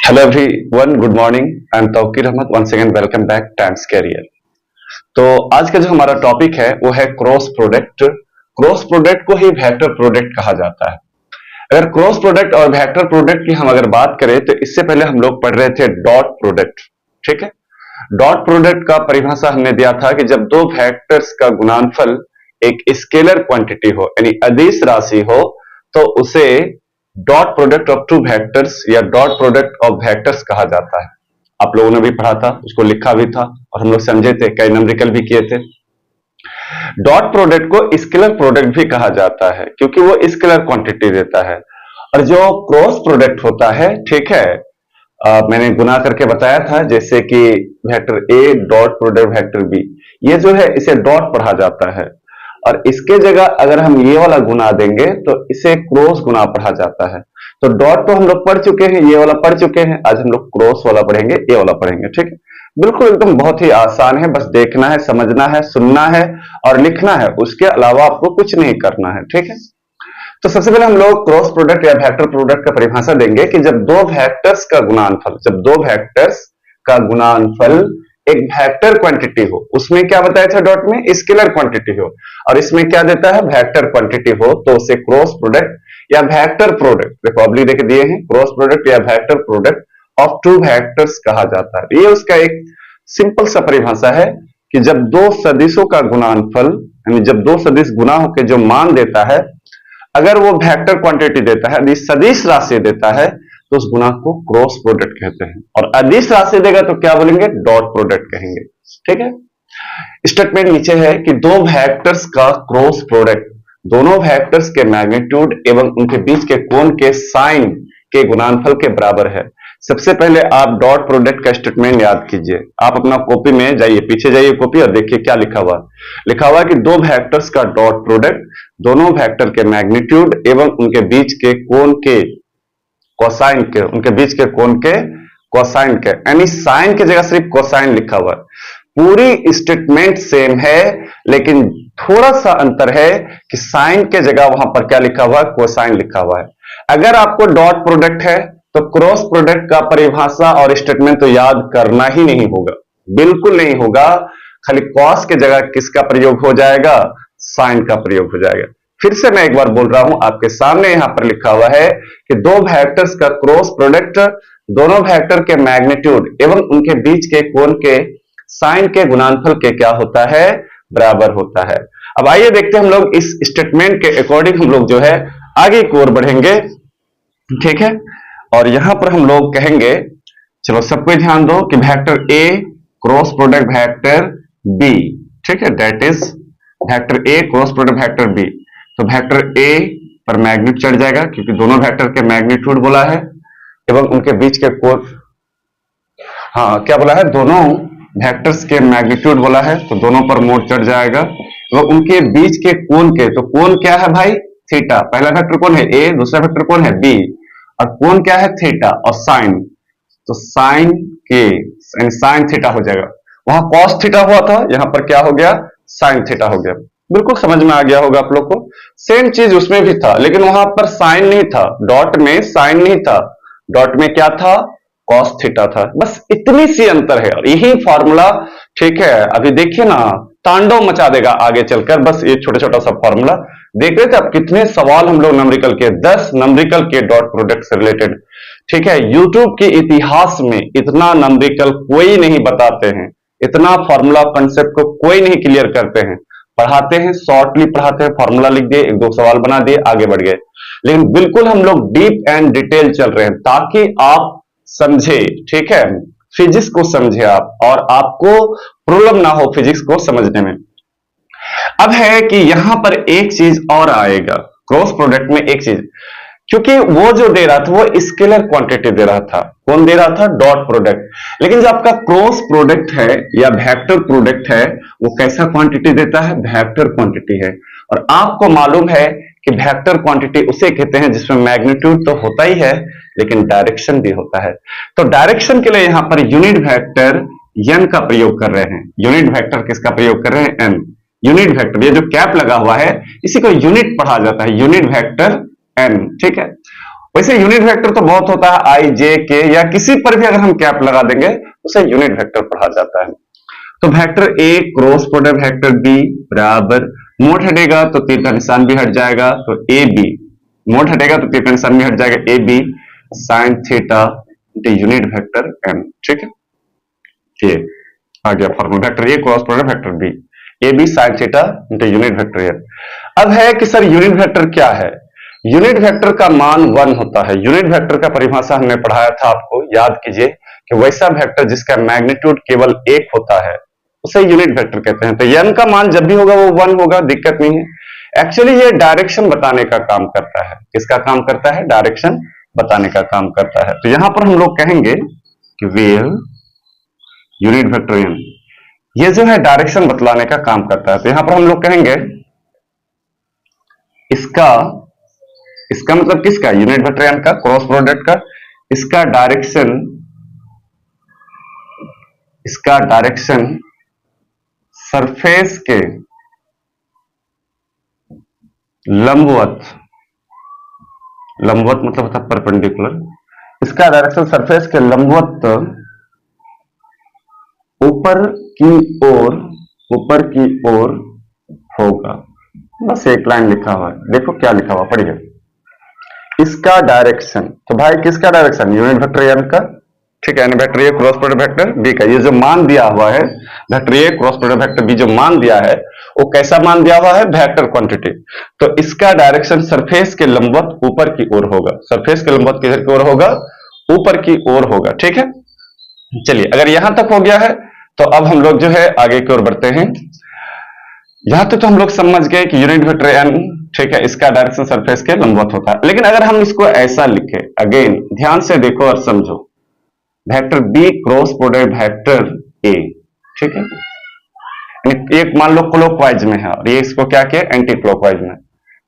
Hello everyone, good morning. I am Tauqeer Ahmad. Once again welcome back Times Career. तो आज का जो हमारा टॉपिक है वो है क्रॉस प्रोडक्ट। क्रॉस प्रोडक्ट को ही वेक्टर प्रोडक्ट कहा जाता है। अगर क्रॉस प्रोडक्ट और वेक्टर प्रोडक्ट की हम अगर बात करें तो इससे पहले हम लोग पढ़ रहे थे डॉट प्रोडक्ट। ठीक है, डॉट प्रोडक्ट का परिभाषा हमने दिया था कि जब दो वेक्टर्स का गुणनफल एक स्केलर क्वांटिटी हो यानी अदिश राशि हो तो उसे dot product of two vectors या डॉट प्रोडक्ट ऑफ वेक्टर्स कहा जाता है। आप लोगों ने भी पढ़ा था, उसको लिखा भी था और हम लोग समझे थे, कई न्यूमेरिकल भी किए थे। डॉट प्रोडक्ट को स्केलर प्रोडक्ट भी कहा जाता है क्योंकि वो स्केलर क्वांटिटी देता है। और जो क्रॉस प्रोडक्ट होता है, ठीक है, मैंने गुना करके बताया था, जैसे कि वेक्टर ए डॉट प्रोडक्ट वेक्टर बी, ये जो है इसे डॉट पढ़ा जाता है। और इसके जगह अगर हम ये वाला गुना देंगे तो इसे क्रॉस गुना पढ़ा जाता है। तो डॉट तो हम लोग पढ़ चुके हैं, ये वाला पढ़ चुके हैं, आज हम लोग क्रॉस वाला पढ़ेंगे, ये वाला पढ़ेंगे। ठीक है, बिल्कुल एकदम बहुत ही आसान है, बस देखना है, समझना है, सुनना है और लिखना है, उसके अलावा आपको कुछ नहीं करना है। ठीक है, तो सबसे पहले हम लोग क्रॉस प्रोडक्ट या वेक्टर प्रोडक्ट का परिभाषा देंगे कि जब दो वेक्टर्स का गुणनफल एक वेक्टर क्वांटिटी हो, उसमें क्या बताया था डॉट में, स्केलर क्वांटिटी हो, और इसमें क्या देता है, वेक्टर क्वांटिटी हो, तो उसे क्रॉस प्रोडक्ट या वेक्टर प्रोडक्ट, देखो अभी देख दिए हैं, क्रॉस प्रोडक्ट या vector product of two vectors कहा जाता है। ये उसका एक सिंपल सा परिभाषा है कि जब दो सदिशों का गुणनफल यानी जब दो सदिश गुना होकर जो मान देता है, अगर वो वेक्टर क्वांटिटी देता है, सदिश राशि देता है, तो उस गुणा को क्रॉस प्रोडक्ट कहते हैं। और अदिश राशि देगा तो क्या बोलेंगे, डॉट प्रोडक्ट कहेंगे। ठीक है, स्टेटमेंट नीचे है कि दो वेक्टर्स का क्रॉस प्रोडक्ट दोनों वेक्टर्स के मैग्नीट्यूड एवं उनके बीच के कोण के साइन के गुणनफल के बराबर है। सबसे पहले आप डॉट प्रोडक्ट का स्टेटमेंट याद कीजिए। आप अपना कॉपी में जाइए, पीछे जाइए कॉपी और देखिए क्या लिखा हुआ है। लिखा हुआ है कि दो वेक्टर्स का डॉट प्रोडक्ट दोनों वेक्टर के मैग्नीट्यूड एवं उनके बीच के कोण के कोसाइन के, उनके बीच के कोण के कोसाइन के, यानी साइन की जगह सिर्फ कोसाइन लिखा हुआ है। पूरी स्टेटमेंट सेम है लेकिन थोड़ा सा अंतर है कि साइन के जगह वहां पर क्या लिखा हुआ है, कोसाइन लिखा हुआ है। अगर आपको डॉट प्रोडक्ट है तो क्रॉस प्रोडक्ट का परिभाषा और स्टेटमेंट तो याद करना ही नहीं होगा, बिल्कुल नहीं होगा। खाली कॉस के जगह किसका प्रयोग हो जाएगा, साइन का प्रयोग हो जाएगा। फिर से मैं एक बार बोल रहा हूं, आपके सामने यहां पर लिखा हुआ है कि दो वेक्टर्स का क्रॉस प्रोडक्ट दोनों वेक्टर के मैग्नीट्यूड एवं उनके बीच के कोण के साइन के गुणनफल के क्या होता है, बराबर होता है। अब आइए देखते हैं हम लोग इस स्टेटमेंट के अकॉर्डिंग हम लोग जो है आगे की ओर बढ़ेंगे। ठीक है, और यहां पर हम लोग कहेंगे, चलो सबको ध्यान दो कि वेक्टर ए क्रॉस प्रोडक्ट वेक्टर बी, ठीक है, that is vector A cross product vector B. तो वेक्टर ए पर मैग्नीट्यूड चढ़ जाएगा क्योंकि दोनों वेक्टर के मैग्नीट्यूड बोला है एवं उनके बीच के कोण, हाँ क्या बोला है, दोनों वेक्टर्स के मैग्नीट्यूड बोला है, तो दोनों पर मोड चढ़ जाएगा। एवं उनके बीच के कोण के, तो कोण क्या है भाई, थीटा। पहला वेक्टर कौन है, ए, दूसरा वेक्टर कौन है, बी, और कोण क्या है, थीटा। और साइन, तो साइन के साइन थीटा हो जाएगा। वहां कॉस थीटा हुआ था, यहां पर क्या हो गया, साइन थीटा हो गया। बिल्कुल समझ में आ गया होगा आप लोग को। सेम चीज उसमें भी था लेकिन वहां पर साइन नहीं था, डॉट में साइन नहीं था, डॉट में क्या था, कॉस थीटा था। बस इतनी सी अंतर है और यही फॉर्मूला, ठीक है, अभी देखिए ना, तांडव मचा देगा आगे चलकर। बस ये छोटा छोटा सा फॉर्मूला देख रहे थे आप, कितने सवाल हम लोग न्यूमेरिकल के, 10 न्यूमेरिकल के डॉट प्रोडक्ट से रिलेटेड। ठीक है, यूट्यूब के इतिहास में इतना न्यूमेरिकल कोई नहीं बताते हैं, इतना फॉर्मूला कंसेप्ट को कोई नहीं क्लियर करते हैं। पढ़ाते हैं, शॉर्टली पढ़ाते हैं, फॉर्मूला लिख दिए, एक दो सवाल बना दिए, आगे बढ़ गए। लेकिन बिल्कुल हम लोग डीप एंड डिटेल चल रहे हैं ताकि आप समझे, ठीक है, फिजिक्स को समझे आप, और आपको प्रॉब्लम ना हो फिजिक्स को समझने में। अब है कि यहां पर एक चीज और आएगा क्रॉस प्रोडक्ट में, एक चीज, क्योंकि वो जो दे रहा था वो स्केलर क्वांटिटी दे रहा था, कौन दे रहा था, डॉट प्रोडक्ट। लेकिन जो आपका क्रॉस प्रोडक्ट है या वेक्टर प्रोडक्ट है, वो कैसा क्वांटिटी देता है, वेक्टर क्वांटिटी है। और आपको मालूम है कि वेक्टर क्वांटिटी उसे कहते हैं जिसमें मैग्नीट्यूड तो होता ही है लेकिन डायरेक्शन भी होता है। तो डायरेक्शन के लिए यहां पर यूनिट वेक्टर एन का प्रयोग कर रहे हैं। यूनिट वेक्टर किसका प्रयोग कर रहे हैं, एन। यूनिट वेक्टर, ये जो कैप लगा हुआ है इसी को यूनिट पढ़ा जाता है, यूनिट वेक्टर एन। ठीक है, वैसे यूनिट वेक्टर तो बहुत होता है, आई जे के या किसी पर भी अगर हम कैप लगा देंगे उसे यूनिट वेक्टर पढ़ा जाता है। तो वेक्टर ए क्रॉस प्रोडक्ट वेक्टर बी बराबर, मोड हटेगा तो तीर का निशान भी हट जाएगा, तो ए बी, मोड हटेगा तो तीर का निशान भी हट जाएगा, A B sine theta unit vector M. ठीक है, ये आ गया फॉर्मूला, vector A cross product vector B, A B sine theta unit vector M. अब है कि सर यूनिट वेक्टर क्या है? यूनिट वेक्टर का मान 1 होता है। यूनिट वेक्टर का परिभाषा हमने पढ़ाया था, आपको याद कीजिए कि वैसा वेक्टर जिसका मैग्नीट्यूड केवल 1 होता है उसे यूनिट वेक्टर कहते हैं। तो n का मान जब भी होगा वो 1 होगा, दिक्कत नहीं है। एक्चुअली ये डायरेक्शन बताने का काम करता है। किसका काम करता है? डायरेक्शन बताने का काम करता है। तो यहां पर हम लोग कहेंगे कि वेयर यूनिट वेक्टर n ये जो है डायरेक्शन बतलाने का काम करता है। तो यहां पर हम लोग कहेंगे इसका मतलब किसका? यूनिट वेक्टर n का, क्रॉस प्रोडक्ट का। इसका डायरेक्शन सरफेस के लंबवत मतलब होता है परपेंडिकुलर। इसका डायरेक्शन सरफेस के लंबवत ऊपर की ओर होगा। बस एक लाइन लिखा हुआ है, देखो क्या लिखा हुआ, पढ़िए। इसका डायरेक्शन, तो भाई किसका डायरेक्शन? यूनिट वेक्टर एन का। ठीक है, वेक्टर ए क्रॉस प्रोडक्ट वेक्टर बी का। ये जो मान दिया हुआ है वेक्टर ए क्रॉस प्रोडक्ट वेक्टर बी, जो मान दिया है वो कैसा मान दिया हुआ है? Vector quantity. तो इसका डायरेक्शन सरफेस के लंबवत ऊपर की ओर होगा। सरफेस के लंबवत किधर की ओर होगा? ऊपर की ओर होगा। ठीक है, चलिए अगर यहां तक हो गया है तो अब हम लोग जो है आगे की ओर बढ़ते हैं। यहां तक तो हम लोग समझ गए कि यूनिट वेक्टर एन, ठीक है, इसका डायरेक्शन सरफेस के लंबवत होता है। लेकिन अगर हम इसको ऐसा लिखें, अगेन ध्यान से देखो और समझो, vector B cross product vector A, ठीक है, एक मान लो क्लॉकवाइज में है और ये इसको क्या किया? एंटी क्लॉकवाइज में।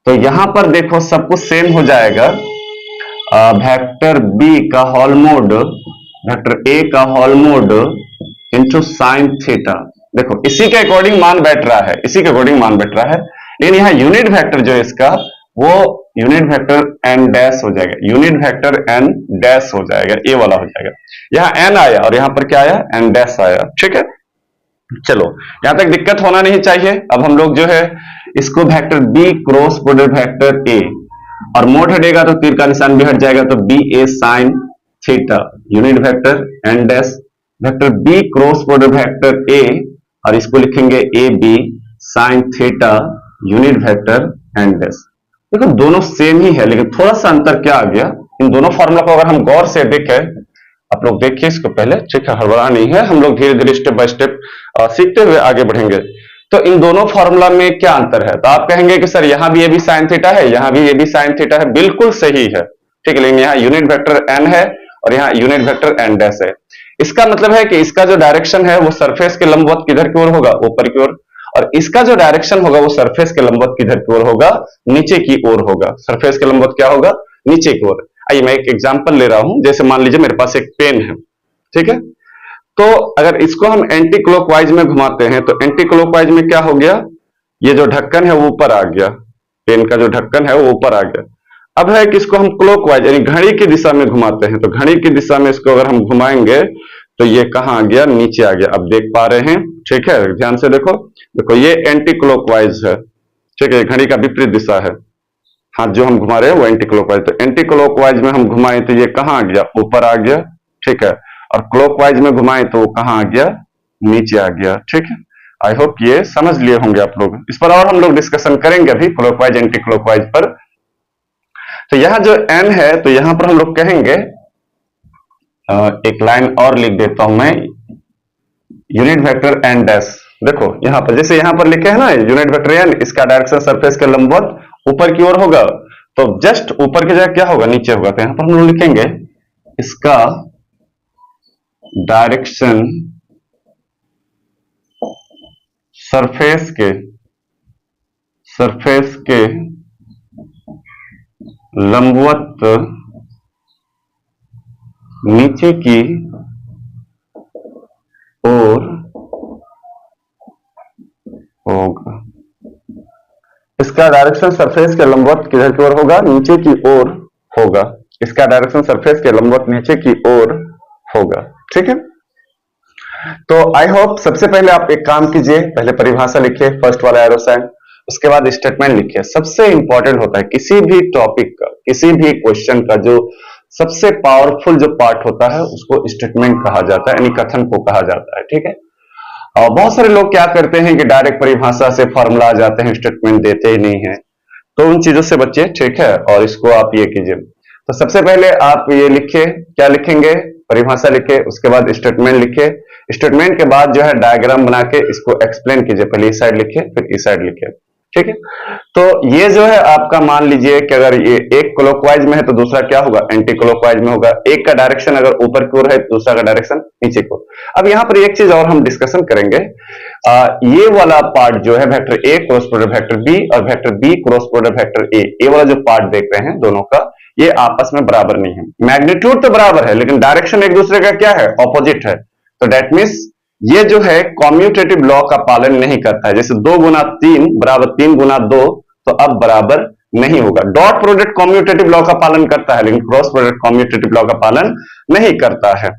तो यहां पर देखो सब कुछ सेम हो जाएगा। वेक्टर बी का होल मोड वेक्टर ए का whole mod into sine theta. देखो इसी के अकॉर्डिंग मान बैठ रहा है, इसी के अकॉर्डिंग मान बैठ रहा है। लेकिन यहाँ यूनिट वेक्टर जो है इसका, वो यूनिट वेक्टर एन डैश हो जाएगा, यूनिट वेक्टर एन डैश हो जाएगा, ए वाला हो जाएगा। यहाँ एन आया और यहाँ पर क्या आया? एन डैश आया। ठीक है, चलो यहां तक दिक्कत होना नहीं चाहिए। अब हम लोग जो है इसको vector B cross product vector A, और मोड हटेगा तो तीर का निशान भी हट जाएगा, तो B A sine theta unit vector N dash, vector B cross product vector A, और इसको लिखेंगे A B sine theta unit vector N dash. देखो दोनों सेम ही है, लेकिन थोड़ा सा अंतर क्या आ गया? इन दोनों फॉर्मूला को अगर हम गौर से देखें, आप लोग देखिए इसको पहले, ठीक है, हड़बड़ा नहीं है, हम लोग धीरे धीरे स्टेप बाय स्टेप सीखते हुए आगे बढ़ेंगे। तो इन दोनों फॉर्मूला में क्या अंतर है? तो आप कहेंगे कि सर यहां भी ये भी साइन थीटा है, यहां भी ये भी साइन थीटा है। बिल्कुल सही है, ठीक है, लेकिन यहाँ यूनिट वेक्टर एन है और यहाँ यूनिट वेक्टर एन डैश है। इसका मतलब है कि इसका जो डायरेक्शन है वो सरफेस के लंबवत किधर की ओर होगा? ऊपर की ओर। और इसका जो डायरेक्शन होगा वो सरफेस के लंबवत किधर की ओर होगा? नीचे की ओर होगा। सरफेस के लंबवत क्या होगा? नीचे की ओर। आइए मैं एक एग्जांपल ले रहा हूं। जैसे मान लीजिए मेरे पास एक पेन है, ठीक है, तो अगर इसको हम एंटी क्लॉकवाइज में घुमाते हैं तो एंटी क्लॉकवाइज में क्या हो गया? ये जो ढक्कन है वो ऊपर आ गया, पेन का जो ढक्कन है वो ऊपर आ गया। अब है कि इसको हम क्लॉकवाइज यानी घड़ी की दिशा में घुमाते हैं, तो घड़ी की दिशा में इसको अगर हम घुमाएंगे तो ये कहां आ गया? नीचे आ गया। अब देख पा रहे हैं, ठीक है, ध्यान से देखो, देखो ये एंटी क्लॉकवाइज है, ठीक है, घड़ी का विपरीत दिशा है, हाथ जो हम घुमा रहे हैं वो एंटी क्लॉकवाइज। तो एंटी क्लॉकवाइज में हम घुमाएं तो ये कहां आ गया? ऊपर आ गया, ठीक है, और क्लॉकवाइज में घुमाएं तो वो कहां आ गया? नीचे आ गया। ठीक है, आई होप ये समझ लिए होंगे आप लोग। इस पर और हम लोग डिस्कशन करेंगे अभी क्लॉकवाइज एंटी क्लॉकवाइज पर। तो यहां जो एन है तो यहां पर हम लोग कहेंगे, एक लाइन और लिख देता हूं मैं, यूनिट वेक्टर एन डैश। देखो यहां पर जैसे यहां पर लिखे है ना यूनिट वेक्टर एन, इसका डायरेक्शन सरफेस के लंबवत ऊपर की ओर होगा, तो जस्ट ऊपर की जगह क्या होगा? नीचे होगा। तो यहां पर हम लोग लिखेंगे इसका डायरेक्शन सरफेस के लंबवत नीचे की ओर होगा। इसका डायरेक्शन सरफेस के लंबवत किधर की ओर होगा? नीचे की ओर होगा। इसका डायरेक्शन सरफेस के लंबवत नीचे की ओर होगा। ठीक है, तो आई होप सबसे पहले आप एक काम कीजिए, पहले परिभाषा लिखिए फर्स्ट वाला एरो साइन, उसके बाद स्टेटमेंट लिखिए। सबसे इंपॉर्टेंट होता है किसी भी टॉपिक का, किसी भी क्वेश्चन का जो सबसे पावरफुल जो पार्ट होता है उसको स्टेटमेंट कहा जाता है, यानी कथन को कहा जाता है। ठीक है, और बहुत सारे लोग क्या करते हैं कि डायरेक्ट परिभाषा से फॉर्मूला आ जाते हैं, स्टेटमेंट देते ही नहीं है, तो उन चीजों से बचिए। ठीक है, और इसको आप ये कीजिए। तो सबसे पहले आप ये लिखिए, क्या लिखेंगे, परिभाषा लिखिए, उसके बाद स्टेटमेंट लिखिए। स्टेटमेंट के बाद जो है डायग्राम बना के इसको एक्सप्लेन कीजिए, पहले इस साइड लिखिए फिर इस साइड लिखिए। ठीक है, तो ये जो है आपका मान लीजिए कि अगर ये एक क्लॉकवाइज में है तो दूसरा क्या होगा, एंटी क्लॉकवाइज में होगा। एक का डायरेक्शन अगर ऊपर की ओर है तो दूसरा का डायरेक्शन नीचे की ओर। अब यहां पर एक चीज और हम डिस्कशन करेंगे, ये वाला पार्ट जो है वेक्टर ए क्रॉस प्रोडक्ट वेक्टर बी और vector B cross product vector a, ये वाला जो पार्ट देख रहे हैं दोनों का, ये आपस में बराबर नहीं है। मैग्नीट्यूड तो बराबर है लेकिन डायरेक्शन एक दूसरे का क्या है, ऑपोजिट है। तो दैट मीन्स ये जो है कॉम्यूटेटिव लॉ का पालन नहीं करता है। जैसे 2 गुना 3 बराबर 3 गुना 2, तो अब बराबर नहीं होगा। डॉट प्रोडक्ट कॉम्यूटेटिव लॉ का पालन करता है लेकिन क्रॉस प्रोडक्ट कॉम्यूटेटिव लॉ का पालन नहीं करता है।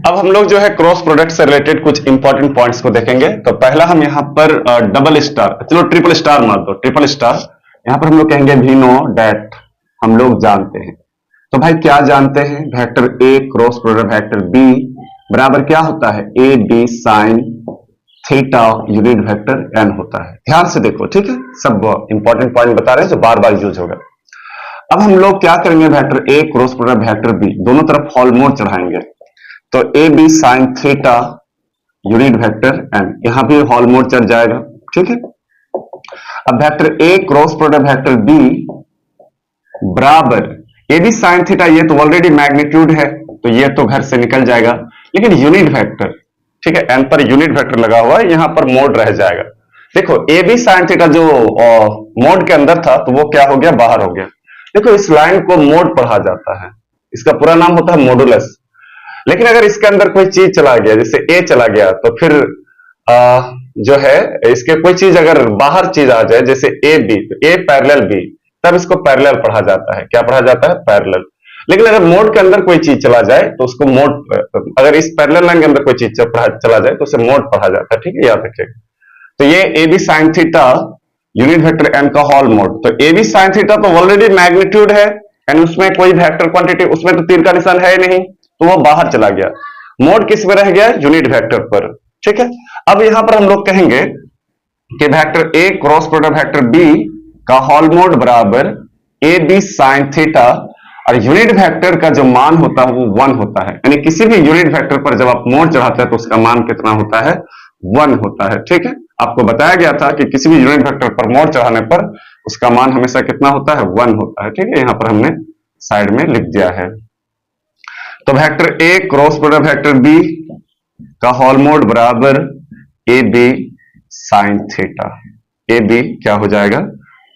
अब हम लोग जो है क्रॉस प्रोडक्ट से रिलेटेड कुछ इंपॉर्टेंट पॉइंट्स को देखेंगे। तो पहला हम यहां पर डबल स्टार, चलो ट्रिपल स्टार मार दो, ट्रिपल स्टार। यहां पर हम लोग कहेंगे वी नो डैट, हम लोग जानते हैं। तो भाई क्या जानते हैं, वेक्टर ए क्रॉस प्रोडक्ट वेक्टर बी बराबर क्या होता है, A B sine theta unit vector N होता है। ध्यान से देखो, ठीक है, सब इंपॉर्टेंट पॉइंट बता रहे हैं जो बार बार यूज होगा। अब हम लोग क्या करेंगे, वेक्टर ए क्रॉस प्रोडक्ट वेक्टर बी दोनों तरफ हॉल मोड चढ़ाएंगे। तो A B sine theta unit vector N, यहां भी हॉल मोड चढ़ जाएगा। ठीक है, अब वेक्टर ए क्रॉस प्रोडक्ट वेक्टर बी बराबर ए बी साइन थीटा, ये तो ऑलरेडी मैग्नीट्यूड है तो ये तो घर से निकल जाएगा, लेकिन यूनिट वेक्टर, ठीक है, एन पर यूनिट वेक्टर लगा हुआ है, यहां पर मोड रह जाएगा। देखो ए बी साइन थीटा जो मोड के अंदर था तो वो क्या हो गया, बाहर हो गया। देखो इस लाइन को मोड पढ़ा जाता है, इसका पूरा नाम होता है मॉडुलस। लेकिन अगर इसके अंदर कोई चीज चला गया, जैसे ए चला गया, तो फिर जो है इसके कोई चीज अगर बाहर चीज आ जाए, जैसे ए बी, तो ए पैरेलल बी, तब इसको पैरेलल पढ़ा जाता है। क्या पढ़ा जाता है, पैरेलल। लेकिन अगर मोड के अंदर कोई चीज चला जाए तो उसको मोड, अगर इस पैरेलल लाइन के अंदर कोई चीज चला जाए तो उसे मोड पढ़ा जाता है। ठीक है, याद रखिएगा। तो ये A B sine theta unit vector N का हॉल मोड, तो ए बी साइन थीटा तो ऑलरेडी मैग्नीट्यूड है एंड उसमें कोई वेक्टर क्वांटिटी, उसमें तो तीर का निशान है ही नहीं, तो वो बाहर चला गया। मोड किस में रह गया, यूनिट वेक्टर पर। ठीक है, अब यहां पर हम लोग कहेंगे कि वेक्टर ए क्रॉस प्रोडक्ट वेक्टर बी का हॉल मोड बराबर ए बी साइन थीटा, और यूनिट वेक्टर का जो मान होता है वो 1 होता है। यानी किसी भी यूनिट वेक्टर पर जब आप मोड चढ़ाते हैं तो उसका मान कितना होता है, 1 होता है। ठीक है, आपको बताया गया था कि किसी भी यूनिट वेक्टर पर मोड चढ़ाने पर उसका मान हमेशा कितना होता है, 1 होता है। ठीक है, यहां पर हमने साइड में लिख दिया है। तो वेक्टर ए क्रॉस प्रोडक्ट वेक्टर बी का हॉल मोड बराबर A B sine theta, A B क्या हो जाएगा,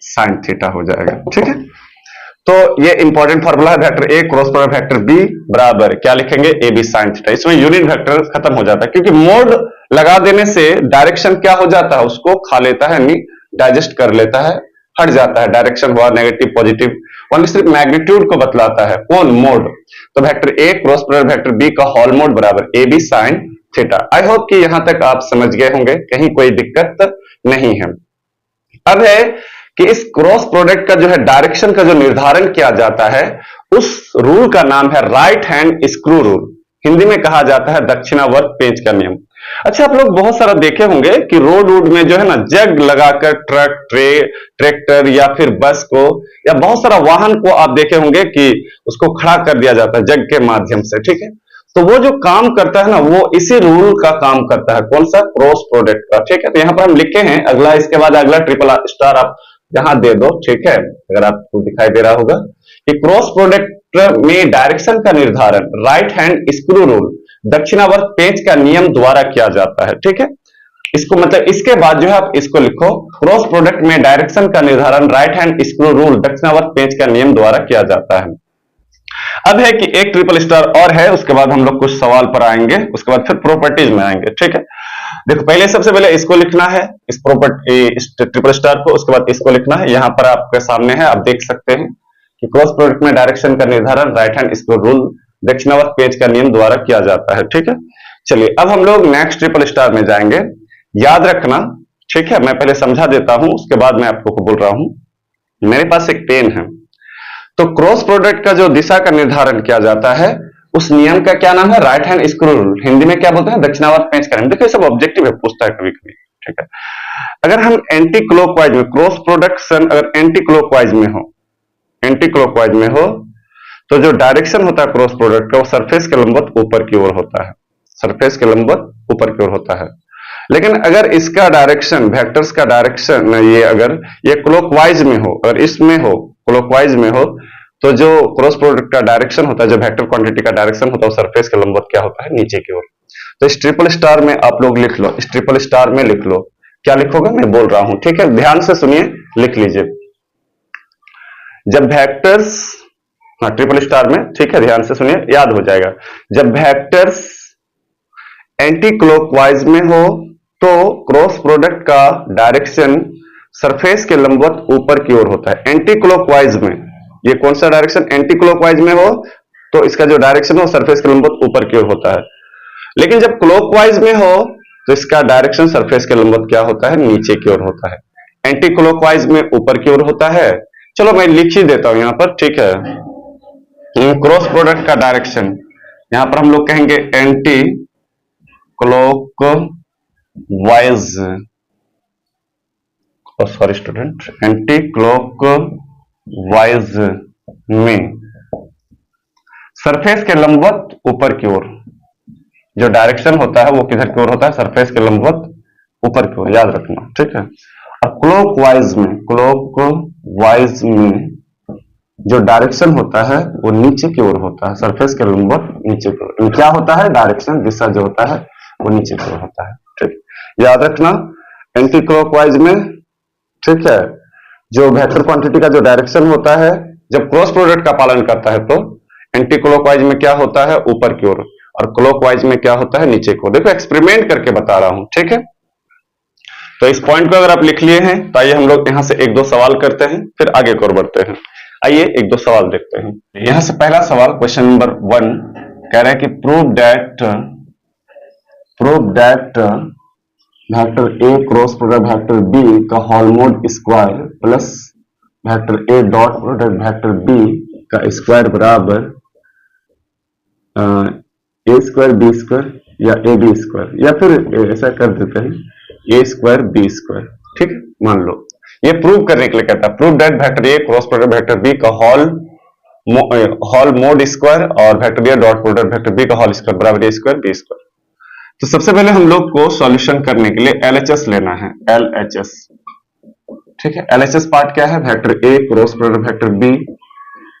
साइन थीटा हो जाएगा। ठीक है, तो ये इंपॉर्टेंट फॉर्मूला है, वेक्टर ए क्रॉस प्रोडक्ट वेक्टर बी बराबर क्या लिखेंगे, ए बी साइन थीटा। इसमें यूनिट वेक्टर खत्म हो जाता है क्योंकि मोड लगा देने से डायरेक्शन क्या हो जाता है, उसको खा लेता है, यानी डाइजेस्ट कर लेता है, हट जाता है। डायरेक्शन हुआ नेगेटिव पॉजिटिव, ओनली सिर्फ मैग्नीट्यूड को बतलाता है, कौन, मोड। तो वेक्टर ए क्रॉस प्रोडक्ट वेक्टर बी का हॉल मोड बराबर A B sine theta. I hope कि यहां तक आप समझ गए होंगे, कहीं कोई दिक्कत नहीं है। अब है कि इस क्रॉस प्रोडक्ट का जो है डायरेक्शन का जो निर्धारण किया जाता है उस रूल का नाम है right hand screw rule, Hindi में कहा जाता है दक्षिणावर्त पेंच का नियम। अच्छा, आप लोग बहुत सारा देखे होंगे कि रोड में जो है ना जग लगाकर ट्रक, ट्रैक्टर या फिर बस को या बहुत सारा वाहन को आप देखे होंगे कि उसको खड़ा कर दिया जाता है जग के माध्यम से। ठीक है, तो वो जो काम करता है ना वो इसी रूल का काम करता है, कौन सा, क्रॉस प्रोडक्ट का। ठीक है, तो यहां पर हम लिखे हैं अगला, इसके बाद अगला ट्रिपल स्टार आप यहां दे दो। ठीक है, अगर आपको दिखाई दे रहा होगा कि क्रॉस प्रोडक्ट में डायरेक्शन का निर्धारण राइट हैंड स्क्रू रूल, दक्षिणावर्त पेंच का नियम द्वारा किया जाता है। ठीक है, इसको मतलब इसके बाद जो है आप इसको लिखो, क्रॉस प्रोडक्ट में डायरेक्शन का निर्धारण राइट हैंड स्क्रू रूल दक्षिणावर्त पेंच का नियम द्वारा किया जाता है। अब है कि एक ट्रिपल स्टार और है, उसके बाद हम लोग कुछ सवाल पर आएंगे, उसके बाद फिर प्रॉपर्टीज में आएंगे। ठीक है, देखो पहले सबसे पहले इसको लिखना है, इस प्रॉपर्टी ट्रिपल स्टार को, उसके बाद इसको लिखना है। यहां पर आपके सामने है, आप देख सकते हैं कि क्रॉस प्रोडक्ट में डायरेक्शन का निर्धारण राइट हैंड स्क्वायर रूल दक्षिणावर्त पेज का नियम द्वारा किया जाता है। ठीक है, चलिए अब हम लोग नेक्स्ट ट्रिपल स्टार में जाएंगे। याद रखना, ठीक है, मैं पहले समझा देता हूं, उसके बाद मैं आपको बोल रहा हूं। मेरे पास एक पेन है, तो क्रॉस प्रोडक्ट का जो दिशा का निर्धारण किया जाता है उस नियम का क्या नाम है? Right hand square rule. Hindi में क्या बोलते हैं? दक्षिणावर्त पेंच का नियम। देखो ये सब ऑब्जेक्टिव है, पूछता है कभी कभी। ठीक है, अगर हम एंटी क्लॉकवाइज में क्रॉस प्रोडक्शन अगर एंटी क्लॉकवाइज में हो, एंटी क्लॉकवाइज में हो, तो जो डायरेक्शन होता है क्रॉस प्रोडक्ट का वो सरफेस के लंबवत ऊपर की ओर होता है, सरफेस के लंबवत ऊपर की ओर होता है। लेकिन अगर इसका डायरेक्शन, वेक्टर्स का डायरेक्शन, ये अगर ये क्लॉकवाइज में हो, अगर इसमें हो, क्लॉकवाइज में हो, तो जो क्रॉस प्रोडक्ट का डायरेक्शन होता है, जो वेक्टर क्वांटिटी का डायरेक्शन होता है, वो सरफेस के लंबवत क्या होता है? नीचे की ओर। तो इस ट्रिपल स्टार में आप लोग लिख लो, इस ट्रिपल स्टार में लिख लो, क्या लिखोगे मैं बोल रहा हूं, ठीक है, ध्यान से सुनिए, लिख लीजिए। जब वेक्टर्स, हाँ ट्रिपल स्टार में, ठीक है, ध्यान से सुनिए, याद हो जाएगा। जब वेक्टर्स एंटी क्लॉकवाइज में हो तो क्रॉस प्रोडक्ट का डायरेक्शन सरफेस के लंबवत ऊपर की ओर होता है। एंटी क्लॉकवाइज में, ये कौन सा डायरेक्शन? एंटी क्लॉकवाइज में हो तो इसका जो डायरेक्शन है वो सरफेस के लंबवत ऊपर की ओर होता है। लेकिन जब क्लॉकवाइज में हो तो इसका डायरेक्शन सरफेस के लंबवत क्या होता है? नीचे की ओर होता है। एंटी क्लॉकवाइज में ऊपर की ओर होता है। चलो मैं लिख ही देता हूं यहां पर, ठीक है। क्रॉस प्रोडक्ट का डायरेक्शन यहां पर हम लोग कहेंगे anti clockwise, sorry student, anti clockwise में सरफेस के लंबवत ऊपर की ओर, जो डायरेक्शन होता है वो किधर की ओर होता है? सरफेस के लंबवत ऊपर की ओर, याद रखना, ठीक है। और क्लॉकवाइज में, क्लॉकवाइज में जो डायरेक्शन होता है वो नीचे की ओर होता है, सरफेस के लंबवत नीचे की ओर। क्या होता है? डायरेक्शन, दिशा जो होता है वो नीचे की ओर होता है, ठीक, याद रखना। एंटी क्लॉकवाइज में, ठीक है, जो वेक्टर क्वांटिटी का जो डायरेक्शन होता है जब क्रॉस प्रोडक्ट का पालन करता है तो एंटी क्लॉकवाइज में क्या होता है? ऊपर की ओर, और क्लॉकवाइज में क्या होता है? नीचे की ओर। देखो एक्सपेरिमेंट करके बता रहा हूं, ठीक है। तो इस पॉइंट को अगर आप लिख लिए हैं तो आइए हम लोग यहां से एक दो सवाल करते हैं, फिर आगे की ओर बढ़ते हैं। आइए एक दो सवाल देखते हैं। यहां से पहला सवाल, क्वेश्चन नंबर 1 कह रहा है कि prove that vector A cross product vector B का whole mod square plus vector ए डॉट प्रोडक्ट वेक्टर बी का स्क्वायर बराबर ए स्क्वायर बी स्क्वायर या ए बी स्क्वायर, या फिर ऐसा कर देते हैं ए स्क्वायर बी स्क्वायर, ठीक है। मान लो ये प्रूव करने के लिए कहता है prove that vector A cross product vector B का होल मोड स्क्वायर और वेक्टर ए डॉट प्रोडक्ट वेक्टर बी का होल स्क्वायर बराबर ए स्क्वायर बी स्क्वायर। तो सबसे पहले हम लोग को सॉल्यूशन करने के लिए एलएचएस लेना है, एलएचएस, ठीक है। एलएचएस पार्ट क्या है? वेक्टर ए क्रॉस प्रोडक्ट वेक्टर बी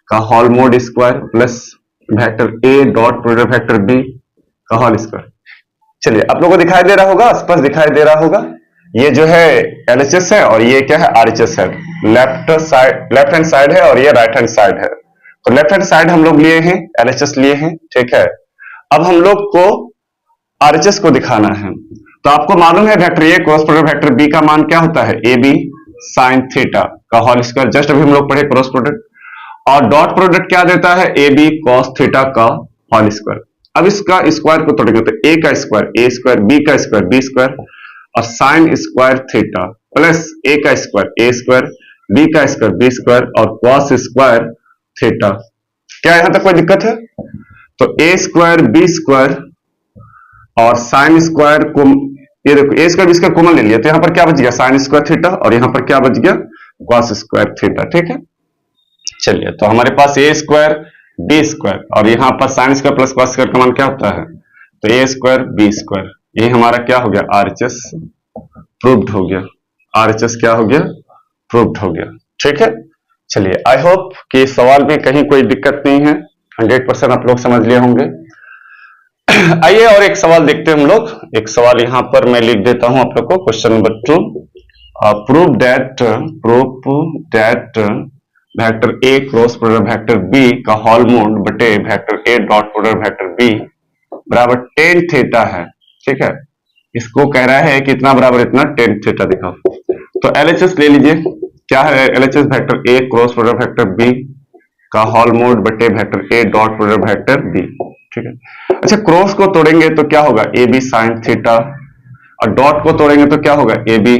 का whole mod square plus vector ए डॉट प्रोडक्ट वेक्टर बी का होल स्क्वायर। चलिए आप लोगों को दिखाई दे रहा होगा, स्पष्ट दिखाई दे रहा होगा। ये जो है एलएचएस है और ये क्या है? आरएचएस है। लेफ्ट हैंड साइड है और ये राइट हैंड साइड है। तो लेफ्ट हैंड साइड हम लोग लिए हैं, एलएचएस लिए हैं, ठीक है। अब हम लोग को आरएचएस को दिखाना है। तो आपको मालूम है वेक्टर ए क्रॉस प्रोडक्ट वेक्टर बी का मान क्या होता है? ए बी साइन थीटा का होल स्क्वायर, जस्ट अभी हम लोग पढ़े क्रॉस प्रोडक्ट। और डॉट प्रोडक्ट क्या देता है? ए बी कॉस थीटा का होल स्क्वायर। अब इसका स्क्वायर को तोड़ेंगे तो ए का स्क्वायर ए स्क्वायर, बी का स्क्वायर बी स्क्वायर और sine square theta plus A का स्क्वायर ए स्क्वायर, बी का स्क्वायर बी स्क्वायर और कॉस स्क्वायर थीटा। क्या यहां तक कोई दिक्कत है? तो ए स्क्वायर बी स्क्वायर और साइन स्क्वायर को, ये देखो ए स्क्वायर बी स्क्वायर कॉमन ले लिया तो यहां पर क्या बच गया? साइन स्क्वायर थीटा, और यहां पर क्या बच गया? कॉस स्क्वायर थीटा, ठीक है। चलिए तो हमारे पास ए स्क्वायर बी स्क्वायर और यहां पर sine square plus cos square का मान क्या होता है? तो ए स्क्वायर बी स्क्वायर। ये हमारा क्या हो गया? आरएचएस प्रूव्ड हो गया। आरएचएस क्या हो गया? प्रूव्ड हो गया, ठीक है। चलिए आई होप कि सवाल में कहीं कोई दिक्कत नहीं है, 100% आप लोग समझ लिए होंगे। आइए और एक सवाल देखते हैं हम लोग। एक सवाल यहां पर मैं लिख देता हूं आप लोग को, question number 2। Prove that vector A cross product vector B का होल मोड बटे वेक्टर ए डॉट प्रोडक्ट वेक्टर बी बराबर टेन थीटा है, ठीक है। इसको कह रहा है कि इतना बराबर इतना टेन थीटा दिखाओ। तो एलएचएस ले लीजिए, क्या है एलएचएस? वेक्टर ए क्रॉस प्रोडक्ट वेक्टर बी का होल मोड बटे वेक्टर ए डॉट प्रोडक्ट वेक्टर बी, ठीक है। अच्छा, क्रॉस को तोड़ेंगे तो क्या होगा? ए बी साइन थीटा, और डॉट को तोड़ेंगे तो क्या होगा? A B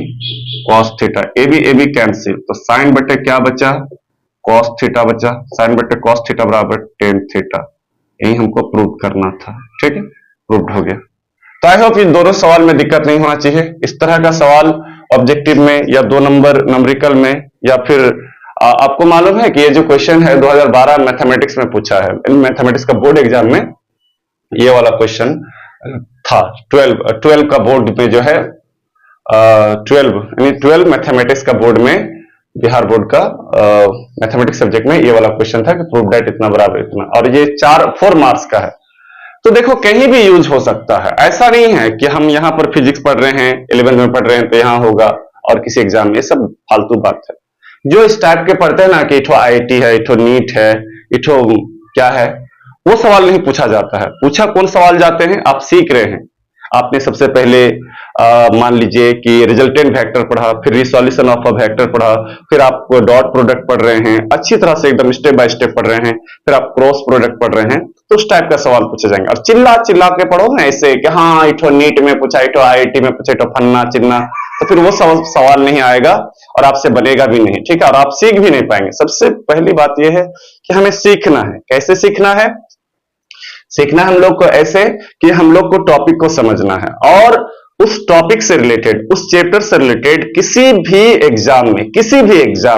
cos theta. A B cancel, तो साइन बटे क्या बचा? कॉस थीटा बचा। साइन बटे कॉस थीटा बराबर टेन थीटा। यही हमको प्रूव करना था, ठीक है, प्रूव हो गया। तो आई होप इन दोनों सवाल में दिक्कत नहीं होना चाहिए। इस तरह का सवाल ऑब्जेक्टिव में या 2 नंबर न्यूमेरिकल में, या फिर आपको मालूम है कि ये जो क्वेश्चन है 2012 मैथमेटिक्स में पूछा है, इन मैथमेटिक्स का बोर्ड एग्जाम में ये वाला क्वेश्चन था। 12 का बोर्ड में जो है 12 मैथमेटिक्स का बोर्ड में, बिहार बोर्ड का मैथमेटिक्स सब्जेक्ट में ये वाला क्वेश्चन था कि प्रूव दैट इतना बराबर इतना, और ये 4 मार्क्स का है। तो देखो कहीं भी यूज हो सकता है, ऐसा नहीं है कि हम यहां पर फिजिक्स पढ़ रहे हैं 11th में पढ़ रहे हैं तो यहां होगा और किसी एग्जाम में, ये सब फालतू बात है। जो इस टाइप के पढ़ते हैं ना कि इठो आईआईटी है, इठो नीट है, इठो क्या है, वो सवाल नहीं पूछा जाता है। पूछा कौन सवाल जाते हैं? आप सीख रहे हैं, आपने सबसे पहले मान लीजिए कि रिजल्टेंट वेक्टर पढ़ा, फिर रिसोल्यूशन ऑफ अ वेक्टर पढ़ा, फिर आप डॉट प्रोडक्ट पढ़ रहे हैं, अच्छी तरह से एकदम स्टेप बाय स्टेप पढ़ रहे हैं, फिर आप क्रॉस प्रोडक्ट पढ़ रहे हैं, तो उस टाइप का सवाल पूछे जाएंगे। और चिल्ला चिल्ला के पढ़ो ना ऐसे कि हाँ इठो नीट में पूछा, इठो आईआईटी में पूछा, इठो फन्ना चिन्ना, तो फिर वो सवाल नहीं आएगा और आपसे बनेगा भी नहीं, ठीक है, और आप सीख भी नहीं पाएंगे। सबसे पहली बात यह है कि हमें सीखना है। कैसे सीखना है? सीखना हम लोग को ऐसे कि हम लोग को टॉपिक को समझना है, और उस टॉपिक से रिलेटेड, उस चैप्टर से रिलेटेड किसी भी एग्जाम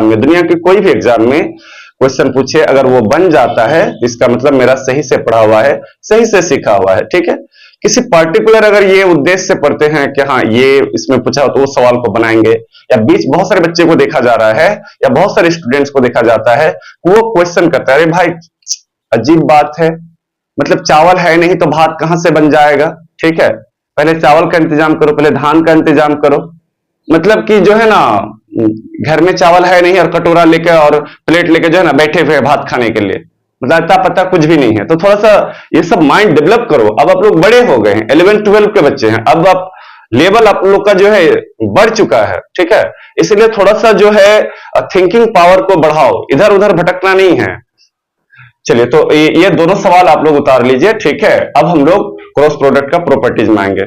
में, दुनिया के कोई भी एग्जाम में क्वेश्चन पूछे, अगर वो बन जाता है इसका मतलब मेरा सही से पढ़ा हुआ है, सही से सीखा हुआ है, ठीक है। किसी पर्टिकुलर अगर ये उद्देश्य से पढ़ते हैं कि हाँ ये इसमें पूछा तो वो सवाल को बनाएंगे, या बीच बहुत सारे बच्चे को देखा जा रहा है या बहुत सारे स्टूडेंट्स को देखा जाता है वो क्वेश्चन करता है, अरे भाई अजीब बात है, मतलब चावल है नहीं तो भात कहां से बन जाएगा, ठीक है, पहले चावल का इंतजाम करो, पहले धान का इंतजाम करो। मतलब कि जो है ना, घर में चावल है नहीं और कटोरा लेके और प्लेट लेके जो है ना बैठे हुए भात खाने के लिए, मतलब अता पता कुछ भी नहीं है। तो थोड़ा सा ये सब माइंड डेवलप करो। अब आप लोग बड़े हो गए हैं, 11-12 के बच्चे हैं, अब आप लेवल आप लोग का जो है बढ़ चुका है, ठीक है, इसलिए थोड़ा सा जो है थिंकिंग पावर को बढ़ाओ, इधर उधर भटकना नहीं है। चलिए, तो ये दोनों सवाल आप लोग उतार लीजिए, ठीक है। अब हम लोग क्रॉस प्रोडक्ट का प्रॉपर्टीज में आएंगे।